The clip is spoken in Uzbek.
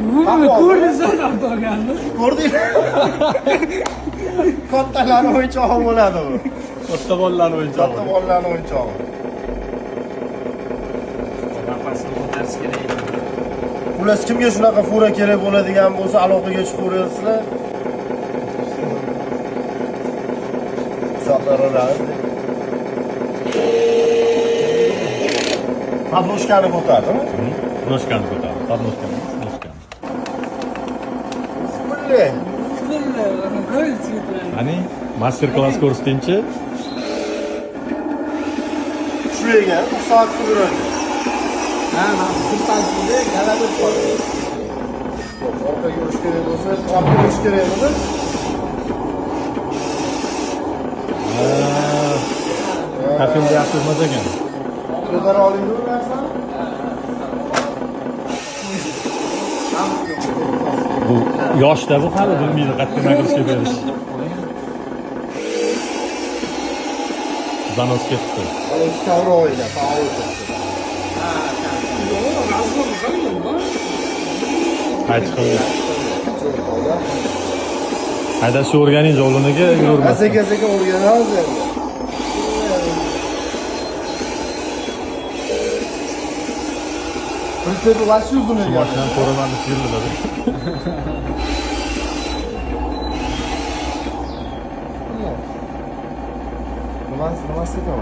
Ko'rdingiz olganmi? Ko'rding? Kattalar o'yinchog'i bo'ladi bu. Katta bolalar o'yinchog'i. Katta bolalar o'yinchog'i. Xullas kimga shunaqa fura kerak bo'ladigan bo'lsa, aloqaga chiqaverasizlar. Hisoblarlar. Podnoshkani ko'tardimi? Podnoshkani ko'tardi. Podnoshkani. Hani master-klass ko'rsatingchi. Shu yerga soat quradi. Ha, mana shu paytda g'alaba qildi. Orqaga yurish kerak bo'lsa, orqaga yurish kerak edi. Kafemda yaxshimiz ekan. Ko'tara olingmi bu narsani? Bu yoshda bu hali bilmaydi qattiq nagirishga berish. Zanos ketdi. Stavro o'yna, faol ketdi. Qaytib qildi. Haydashni o'rganing o'g'liniga yurmas. Azak-azak o'rganamiz endi. Prinsipi vashi uzun ekan. Mashinadan ko'raman deb yurdilar. Nimasi ekan?